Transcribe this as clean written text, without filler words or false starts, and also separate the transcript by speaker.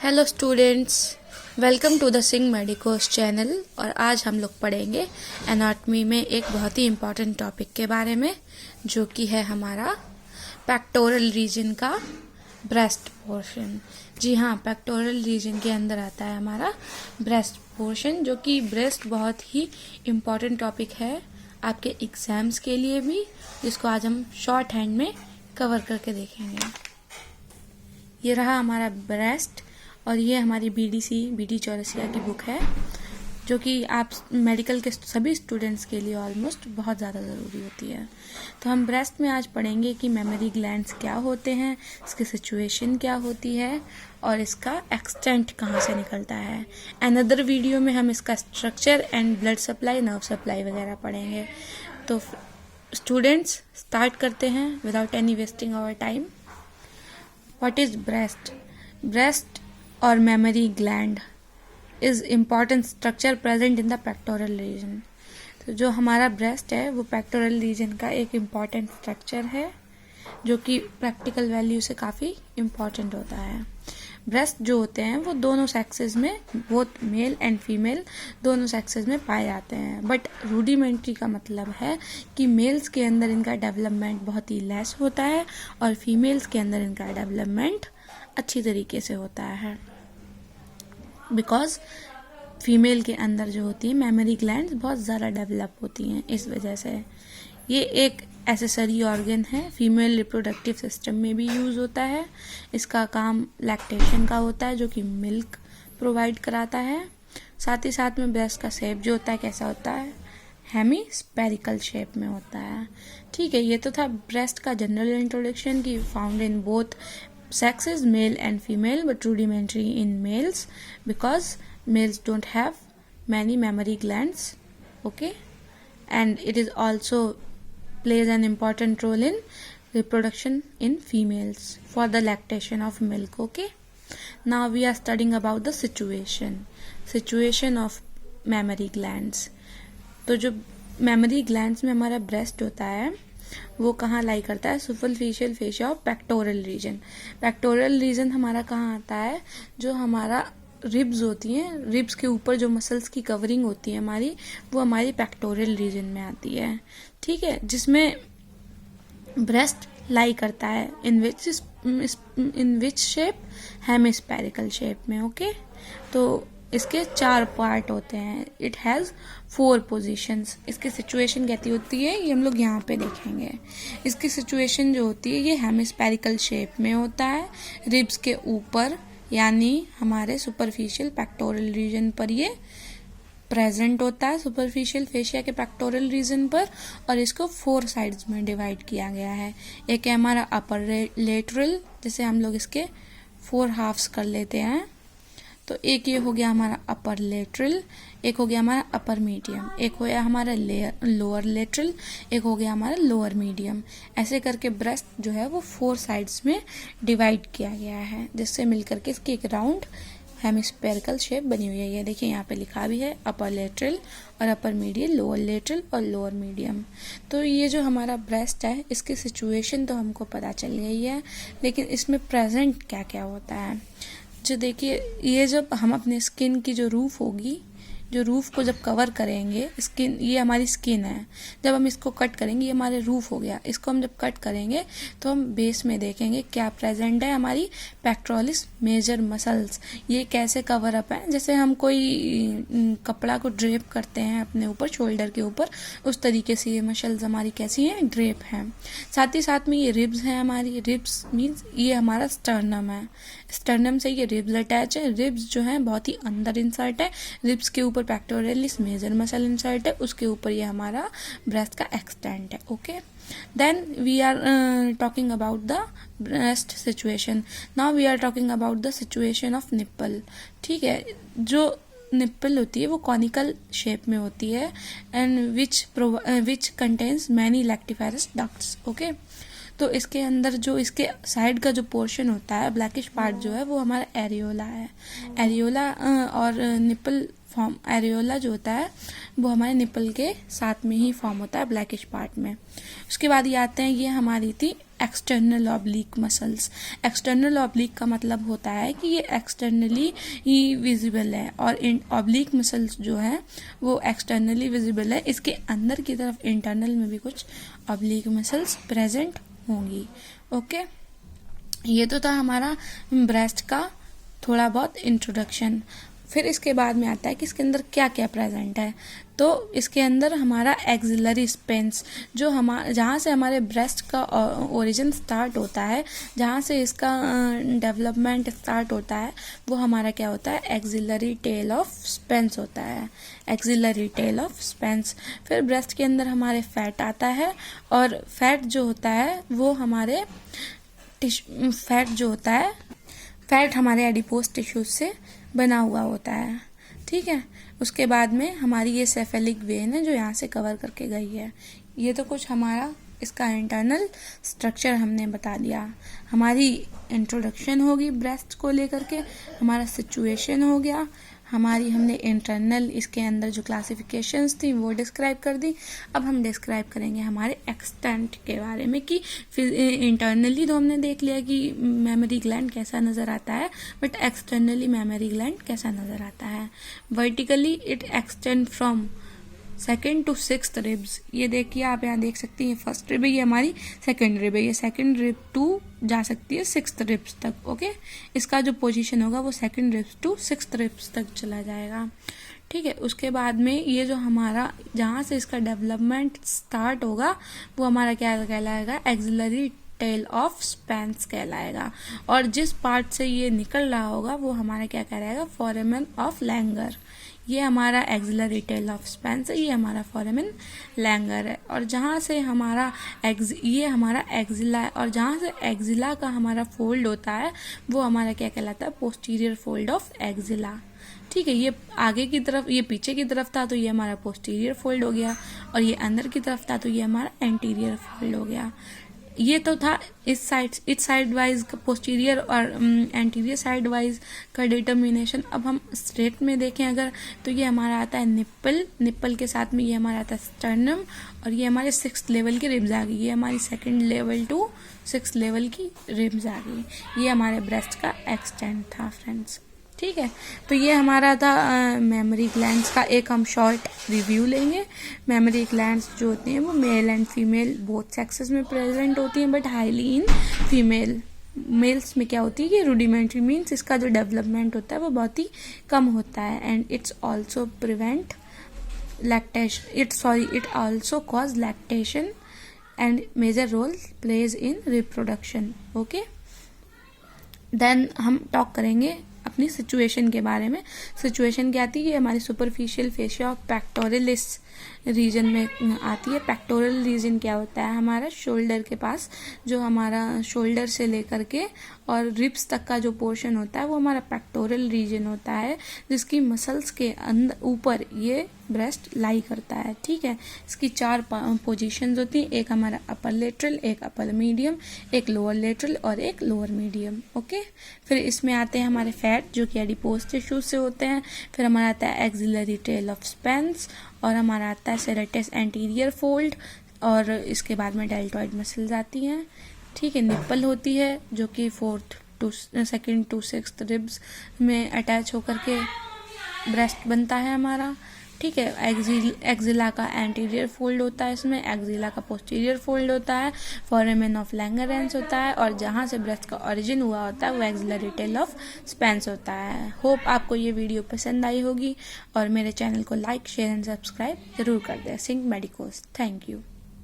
Speaker 1: Hello students, welcome to the Singh medicos channel. और आज हम लोग पढ़ेंगे एनाटॉमी में एक बहुत ही इम्पॉर्टेंट टॉपिक के बारे में, जो कि है हमारा पेक्टोरल रीजन का ब्रेस्ट पोर्शन। जी हाँ, पेक्टोरल रीजन के अंदर आता है हमारा ब्रेस्ट पोर्शन, जो कि ब्रेस्ट बहुत ही इम्पॉर्टेंट टॉपिक है आपके एग्जाम्स के लिए भी, जिसको आज हम शॉर्ट हैंड में कवर करके देखेंगे। ये रहा हमारा ब्रेस्ट और ये हमारी बीडी चौरसिया की बुक है, जो कि आप मेडिकल के सभी स्टूडेंट्स के लिए ऑलमोस्ट बहुत ज़्यादा ज़रूरी होती है। तो हम ब्रेस्ट में आज पढ़ेंगे कि मेमोरी ग्लैंड्स क्या होते हैं, इसकी सिचुएशन क्या होती है और इसका एक्सटेंट कहाँ से निकलता है। अनदर वीडियो में हम इसका structure and blood supply, nerve supply वगैरह पढ़ेंगे। तो स्टूडेंट्स, स्टार्ट करते हैं without any wasting our time. What is breast? Breast or mammary gland is important structure present in the pectoral region. तो जो हमारा ब्रेस्ट है वो पेक्टोरल रीजन का एक इम्पॉर्टेंट स्ट्रक्चर है, जो कि प्रैक्टिकल वैल्यू से काफ़ी इम्पॉर्टेंट होता है। ब्रेस्ट जो होते हैं वो दोनों सेक्सेस में, बोथ मेल एंड फीमेल दोनों सेक्सेस में पाए जाते हैं। बट रूडिमेंट्री का मतलब है कि मेल्स के अंदर इनका डेवलपमेंट बहुत ही लेस होता है और फीमेल्स के अंदर इनका डेवलपमेंट अच्छी तरीके से होता है, बिकॉज फीमेल के अंदर जो होती है मेमोरी ग्लैंड्स बहुत ज़्यादा डेवलप होती हैं। इस वजह से ये एक एसेसरी ऑर्गन है, फीमेल रिप्रोडक्टिव सिस्टम में भी यूज़ होता है। इसका काम लैक्टेशन का होता है, जो कि मिल्क प्रोवाइड कराता है। साथ ही साथ में ब्रेस्ट का शेप जो होता है कैसा होता है, हेमीस्फेरिकल शेप में होता है। ठीक है, ये तो था ब्रेस्ट का जनरल इंट्रोडक्शन की found in both sexes, male and female, but rudimentary in males because males don't have many mammary glands. Okay, and it is also plays an important role in reproduction in females for the lactation of milk. Okay, now we are studying about the situation of mammary glands. तो जो mammary glands में हमारा breast होता है वो कहाँ लाई करता है, superficial fascia of pectoral region. Pectoral region हमारा कहाँ आता है, जो हमारा रिब्स होती हैं, रिब्स के ऊपर जो मसल्स की कवरिंग होती है हमारी, वो हमारी पेक्टोरल रीजन में आती है। ठीक है, जिसमें ब्रेस्ट लाई करता है इन विच शेप, हेमिस्फेरिकल शेप में। ओके, तो इसके 4 पार्ट होते हैं। It has 4 positions. इसकी सिचुएशन कैसी होती है ये हम लोग यहाँ पे देखेंगे। इसकी सिचुएशन जो होती है ये हेमिस्फेरिकल शेप में होता है, रिब्स के ऊपर, यानी हमारे सुपरफिशियल पेक्टोरल रीजन पर ये प्रेजेंट होता है, सुपरफिशियल फेशिया के पेक्टोरल रीजन पर। और इसको 4 साइड्स में डिवाइड किया गया है। एक है हमारा अपर लेटरल, जैसे हम लोग इसके 4 हाफ्स कर लेते हैं। तो एक ये हो गया हमारा अपर लेटरल, एक हो गया हमारा अपर मीडियम, एक हो गया हमारा लोअर लेटरल, एक हो गया हमारा लोअर मीडियम। ऐसे करके ब्रेस्ट जो है वो 4 साइड्स में डिवाइड किया गया है, जिससे मिलकर के इसकी एक राउंड हेमिस्फेरिकल शेप बनी हुई है। ये देखिए यहाँ पे लिखा भी है अपर लेटरल और अपर मीडियम, लोअर लेटरल और लोअर मीडियम। तो ये जो हमारा ब्रेस्ट है इसकी सिचुएशन तो हमको पता चल गई है, लेकिन इसमें प्रेजेंट क्या क्या होता है। जो देखिए, ये जब हम अपने स्किन की जो रूफ होगी, जो रूफ को जब कवर करेंगे, स्किन, ये हमारी स्किन है, जब हम इसको कट करेंगे ये हमारे रूफ हो गया। इसको हम जब कट करेंगे तो हम बेस में देखेंगे क्या प्रेजेंट है, हमारी पेक्टोरलिस मेजर मसल्स। ये कैसे कवर अप है, जैसे हम कोई कपड़ा को ड्रेप करते हैं अपने ऊपर, शोल्डर के ऊपर, उस तरीके से ये मसल्स हमारी कैसी हैं, ड्रेप हैं। साथ ही साथ में ये रिब्स हैं हमारी। रिब्स मीन्स ये हमारा स्टर्नम है, स्टर्नम से ये रिब्स अटैच है। रिब्स जो है बहुत ही अंदर इंसर्ट है, रिब्स के ऊपर पेक्टोरलिस मेजर मसल इंसर्ट है, उसके ऊपर ये हमारा ब्रेस्ट का एक्सटेंट है। Okay, then we are talking about the breast situation. Now we are talking about the situation of nipple. ठीक है, जो निप्पल होती है वो कॉनिकल शेप में होती है and which contains many lactiferous ducts. Okay, तो इसके अंदर जो इसके साइड का जो पोर्शन होता है, ब्लैकिश पार्ट जो है वो हमारा एरियोला है। एरियोला और निप्पल फॉर्म, एरियोला जो होता है वो हमारे निप्पल के साथ में ही फॉर्म होता है ब्लैकिश पार्ट में। उसके बाद ये आते हैं, ये हमारी थी external oblique muscles. External oblique का मतलब होता है कि ये एक्सटर्नली ही विजिबल है, और इन ऑब्लिक मसल्स जो है वो एक्सटर्नली विजिबल है। इसके अंदर की तरफ इंटरनल में भी कुछ ऑब्लिक मसल्स प्रेजेंट होंगी। ओके, ये तो था हमारा ब्रेस्ट का थोड़ा बहुत इंट्रोडक्शन। फिर इसके बाद में आता है कि इसके अंदर क्या क्या प्रेजेंट है। तो इसके अंदर हमारा एक्सिलरी स्पेंस, जो जहाँ से हमारे ब्रेस्ट का ओरिजिन स्टार्ट होता है, जहाँ से इसका डेवलपमेंट स्टार्ट होता है, वो हमारा क्या होता है, एक्सिलरी टेल ऑफ स्पेंस होता है। Axillary tail of Spence. फिर ब्रेस्ट के अंदर हमारे फैट आता है, और फैट जो होता है वो हमारे फैट हमारे एडिपोज टिश्यूज से बना हुआ होता है। ठीक है, उसके बाद में हमारी ये सेफेलिक वेन है जो यहाँ से कवर करके गई है। ये तो कुछ हमारा इसका इंटरनल स्ट्रक्चर हमने बता दिया। हमारी इंट्रोडक्शन होगी ब्रेस्ट को लेकर के, हमारा सिचुएशन हो गया, हमने इंटरनल इसके अंदर जो क्लासिफिकेशंस थी वो डिस्क्राइब कर दी। अब हम डिस्क्राइब करेंगे हमारे एक्सटेंट के बारे में कि फिर इंटरनली तो हमने देख लिया कि मेमोरी ग्लैंड कैसा नज़र आता है, बट एक्सटर्नली मेमोरी ग्लैंड कैसा नज़र आता है। Vertically it extend from second to sixth ribs. ये देखिए, आप यहाँ देख सकती हैं फर्स्ट रिब है, ये हमारी सेकेंड रिब है, ये सेकेंड रिब टू जा सकती है सिक्स्थ रिब्स तक। ओके, इसका जो पोजीशन होगा वो second ribs to sixth ribs तक चला जाएगा। ठीक है, उसके बाद में ये जो हमारा जहाँ से इसका डेवलपमेंट स्टार्ट होगा वो हमारा क्या कहलाएगा, एक्सिलरी टेल ऑफ स्पेंस कहलाएगा। और जिस पार्ट से ये निकल रहा होगा वो हमारा क्या कहलाएगा, फोरामेन ऑफ लैंगर। ये हमारा एक्सिलरी टेल ऑफ स्पेंस है, ये हमारा फोरामेन लैंगर है। और जहाँ से हमारा ये हमारा एक्सिला है, और जहाँ से एक्सिला का हमारा फोल्ड होता है वो हमारा क्या कहलाता है, पोस्टीरियर फोल्ड ऑफ एक्सिला। ठीक है, ये आगे की तरफ, ये पीछे की तरफ था तो ये हमारा पोस्टीरियर फोल्ड हो गया, और ये अंदर की तरफ था तो ये हमारा एंटीरियर फोल्ड हो गया। ये तो था इस साइड वाइज का पोस्टीरियर और एंटीरियर साइड वाइज का डिटर्मिनेशन। अब हम स्ट्रेट में देखें अगर, तो ये हमारा आता है निप्पल के साथ में ये हमारा आता है स्टर्नम, और ये हमारे 6th लेवल की रिब्स आ गई, ये हमारी 2nd level to 6th level की रिब्स आ गई। ये हमारे ब्रेस्ट का एक्सटेंट था फ्रेंड्स। ठीक है, तो ये हमारा था मेमोरी ग्लैंड्स का एक हम शॉर्ट रिव्यू लेंगे। मेमोरी ग्लैंड्स जो होती हैं वो male and female both sexes में प्रेजेंट होती हैं, but highly in female. Males में क्या होती है कि रूडिमेंट्री मीन्स इसका जो डेवलपमेंट होता है वो बहुत ही कम होता है, and it's also prevent lactation, it also cause lactation and major role plays in reproduction. Okay, then हम टॉक करेंगे अपनी सिचुएशन के बारे में। सिचुएशन क्या आती है, हमारी superficial fascia of pectoralis region में आती है। पेक्टोरल रीजन क्या होता है, हमारा शोल्डर के पास, जो हमारा शोल्डर से लेकर के और रिब्स तक का जो पोर्शन होता है वो हमारा पेक्टोरल रीजन होता है, जिसकी मसल्स के अंदर ऊपर ये ब्रेस्ट लाई करता है। ठीक है, इसकी 4 पोजीशंस होती हैं, एक हमारा अपर लेटरल, एक अपर मीडियम, एक लोअर लेटरल और एक लोअर मीडियम। ओके, फिर इसमें आते हैं हमारे फैट जो कि एडिपोज टिश्यूज से होते हैं। फिर हमारा आता है एक्सिलरी टेल ऑफ स्पेंस, और हमारा आता है सेरेटस एंटीरियर फोल्ड, और इसके बाद में डेल्टॉइड मसल्स आती हैं। ठीक है, निप्पल होती है जो कि 4th to 2nd to 6th ribs में अटैच होकर के ब्रेस्ट बनता है हमारा। ठीक है, एक्सिला का एंटीरियर फोल्ड होता है, इसमें एक्सिला का पोस्टीरियर फोल्ड होता है, फोरामेन ऑफ लैंगरेंस होता है, और जहाँ से ब्रेस्ट का ओरिजिन हुआ होता है वो एक्सिलरी टेल ऑफ स्पेंस होता है। होप आपको ये वीडियो पसंद आई होगी, और मेरे चैनल को लाइक, शेयर एंड सब्सक्राइब जरूर कर दें। सिंग मेडिकोस, थैंक यू।